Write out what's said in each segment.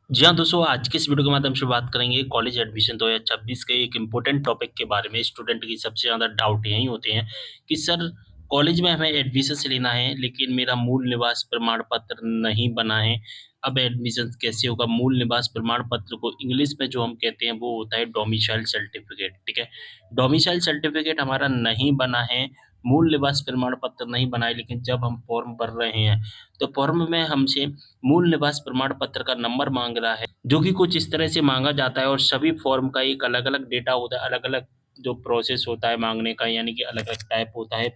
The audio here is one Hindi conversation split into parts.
जी हाँ, दोस्तों आज के इस वीडियो के माध्यम से बात करेंगे कॉलेज एडमिशन 2026 के एक इम्पोर्टेंट टॉपिक के बारे में। स्टूडेंट की सबसे ज़्यादा डाउट यही होते हैं कि सर कॉलेज में हमें एडमिशन लेना है लेकिन मेरा मूल निवास प्रमाण पत्र नहीं बना है। अब एडमिशन कैसे होगा? मूल निवास प्रमाण पत्र को इंग्लिश में जो हम कहते हैं वो होता है डोमिसाइल सर्टिफिकेट, ठीक है? डोमिसाइल सर्टिफिकेट हमारा नहीं बना है, मूल निवास प्रमाण पत्र नहीं बना है, लेकिन जब हम फॉर्म भर रहे हैं, तो फॉर्म में हमसे मूल निवास प्रमाण पत्र का नंबर माँग रहा है, जो कि कुछ इस तरह से माँगा जाता है और सभी फॉर्म का एक अलग-अलग डेटा होता है, अलग-अलग जो प्रोसेस होता है माँगने का यानी कि अलग-अलग टाइप होता है।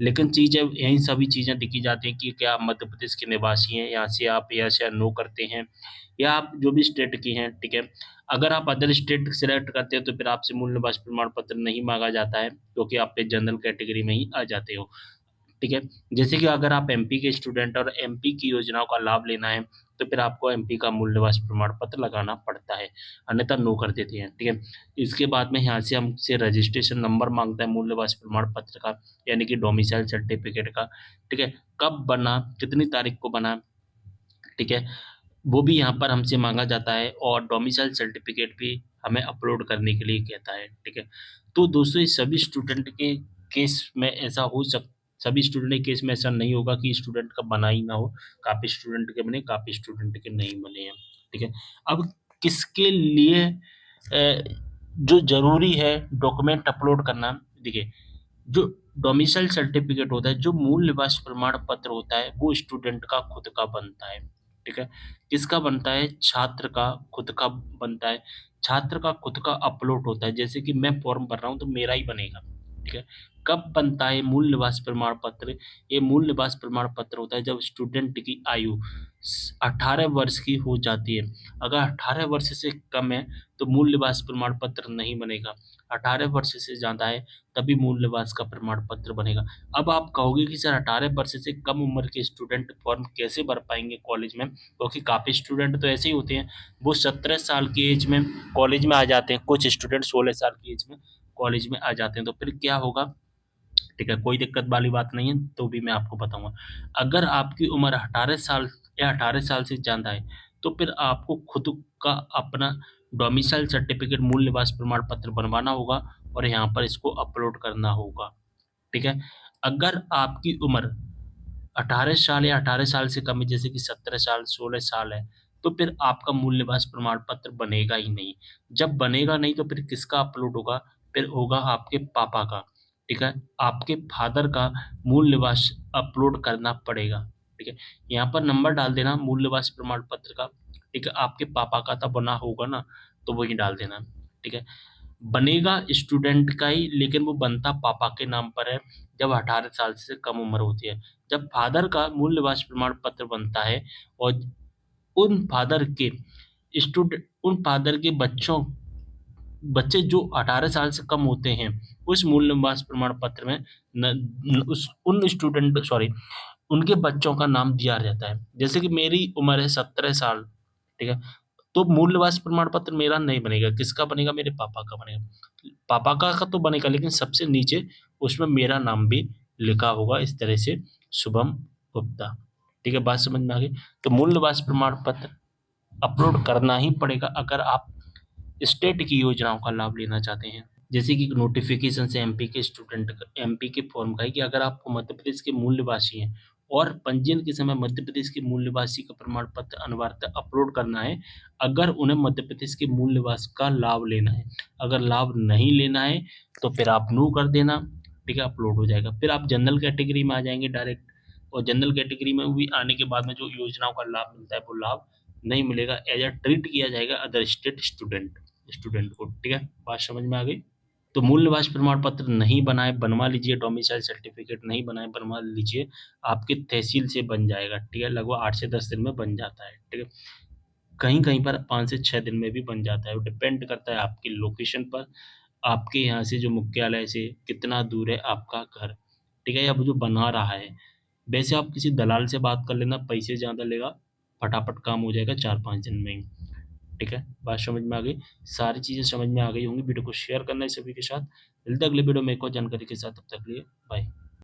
लेकिन चीज़ें यही सभी चीज़ें दिखी जाती हैं कि क्या आप मध्य प्रदेश के निवासी हैं, यहाँ से आप यस या नो करते हैं या आप जो भी स्टेट की हैं, ठीक है? अगर आप अदर स्टेट सेलेक्ट करते हो तो फिर आपसे मूल निवास प्रमाण पत्र नहीं माँगा जाता है, क्योंकि आप पे जनरल कैटेगरी में ही आ जाते हो। ठीक है? जैसे कि अगर आप एमपी के स्टूडेंट और एमपी की योजनाओं का लाभ लेना है, तो फिर आपको एमपी का मूल निवास प्रमाण पत्र लगाना पड़ता है, अन्यथा नो कर देते हैं, ठीक है? इसके बाद में यहाँ से हमसे रजिस्ट्रेशन नंबर माँगता है मूल निवास प्रमाण पत्र का, यानी कि डोमिसाइल सर्टिफिकेट का, ठीक है? कब बना, कितनी तारीख को बना, ठीक है? वो भी यहाँ पर हमसे माँगा जाता है और डोमिसाइल सर्टिफिकेट भी हमें अपलोड करने के लिए कहता है, ठीक है? तो दोस्तों ये सभी स्टूडेंट के केस में ऐसा हो सक सभी स्टूडेंट के केस में ऐसा नहीं होगा कि स्टूडेंट का बना ही ना हो, काफ़ी स्टूडेंट के बने, काफ़ी स्टूडेंट के नहीं बने हैं, ठीक है? अब किसके लिए जो ज़रूरी है डॉक्यूमेंट अपलोड करना, देखिए जो डोमिसाइल सर्टिफिकेट होता है, जो मूल निवास प्रमाण पत्र होता है, वो स्टूडेंट का खुद का बनता है, ठीक है? किसका बनता है? छात्र का खुद का बनता है। छात्र का खुद का अपलोड होता है, जैसे कि मैं फॉर्म भर रहा हूँ, तो मेरा ही बनेगा, ठीक है? कब बनता है मूल निवास प्रमाण पत्र? ये मूल निवास प्रमाण पत्र होता है जब स्टूडेंट की आयु 18 वर्ष की हो जाती है। अगर 18 वर्ष से कम है, तो मूल निवास प्रमाण पत्र नहीं बनेगा। 18 वर्ष से ज़्यादा है, तभी मूल निवास का प्रमाण पत्र बनेगा। अब आप कहोगे कि सर 18 वर्ष से कम उम्र के स्टूडेंट फॉर्म कैसे भर पाएँगे कॉलेज में? क्योंकि काफ़ी स्टूडेंट तो ऐसे ही होते हैं, वो 17 साल की एज में कॉलेज में आ जाते हैं, कुछ स्टूडेंट 16 साल की एज में कॉलेज में आ जाते हैं, तो फिर क्या होगा? ठीक है, कोई दिक्कत वाली बात नहीं है, तो भी मैं आपको बताऊँगा। अगर आपकी उम्र 18 साल या 18 साल से ज़्यादा है, तो फिर आपको खुद का अपना डोमिसाइल सर्टिफिकेट मूल निवास प्रमाण पत्र बनवाना होगा और यहाँ पर इसको अपलोड करना होगा, ठीक है? अगर आपकी उम्र 18 साल या 18 साल से कम है, जैसे कि 17 साल, 16 साल है, तो फिर आपका मूल निवास प्रमाण पत्र बनेगा ही नहीं। जब बनेगा नहीं, तो फिर किसका अपलोड होगा? फिर होगा आपके पापा का, ठीक है? आपके फादर का मूल निवास अपलोड करना पड़ेगा, ठीक है? यहाँ पर नंबर डाल देना मूल निवास प्रमाण पत्र का, ठीक है? आपके पापा का तो बना होगा ना, तो वही डाल देना, ठीक है? बनेगा स्टूडेंट का ही, लेकिन वो बनता पापा के नाम पर है, जब 18 साल से कम उम्र होती है। जब फादर का मूल निवास प्रमाण पत्र बनता है और उन फादर के उन फादर के बच्चे जो 18 साल से कम होते हैं, उस मूल निवास प्रमाण पत्र में न न उस उन स्टूडेंट सॉरी उनके बच्चों का नाम दिया जाता है। जैसे कि मेरी उम्र है 17 साल, ठीक है? तो मूल निवास प्रमाण पत्र मेरा नहीं बनेगा, किसका बनेगा? मेरे पापा का बनेगा। पापा का तो बनेगा, लेकिन सबसे नीचे उसमें मेरा नाम भी लिखा होगा, इस तरह से शुभम गुप्ता। ठीक है, बात समझ में आ गई? तो मूल निवास प्रमाण पत्र अपलोड करना ही पड़ेगा अगर आप स्टेट की योजनाओं का लाभ लेना चाहते हैं। जैसे कि नोटिफ़िकेशन से एमपी के फॉर्म का है कि अगर आप मध्य प्रदेश के मूल निवासी हैं और पंजीयन के समय मध्य प्रदेश के मूल निवासी का प्रमाण पत्र अनिवार्यतः अपलोड करना है, अगर उन्हें मध्य प्रदेश के मूल निवास का लाभ लेना है। अगर लाभ नहीं लेना है, तो फिर आप नो कर देना, ठीक है? अपलोड हो जाएगा। फिर आप जनरल कैटेगरी में आ जाएँगे डायरेक्ट और जनरल कैटेगरी में भी आने के बाद में जो योजनाओं का लाभ मिलता है, वो लाभ नहीं मिलेगा, एज़ अ ट्रीट किया जाएगा अदर स्टेट स्टूडेंट को, ठीक है? बात समझ में आ गई? तो मूल निवास प्रमाण पत्र नहीं बनाए, बनवा लीजिए, डोमिसाइल सर्टिफ़िकेट नहीं बनाए, बनवा लीजिए, आपकी तहसील से बन जाएगा, ठीक है? लगभग 8 से 10 दिन में बन जाता है, ठीक है? कहीं-कहीं पर 5 से 6 दिन में भी बन जाता है, वो डिपेंड करता है आपकी लोकेशन पर, आपके यहाँ से जो मुख्यालय से कितना दूर है आपका घर, ठीक है? अब जो बना रहा है, वैसे आप किसी दलाल से बात कर लेना, पैसे ज़्यादा लेगा, फटाफट काम हो जाएगा 4-5 दिन में ही। ठीक है? बात समझ में आ गई? सारी चीज़ें समझ में आ गई होंगी, वीडियो को शेयर करना है सभी के साथ। मिलते हैं अगले वीडियो में एक और जानकारी के साथ, तब तक के लिए बाय।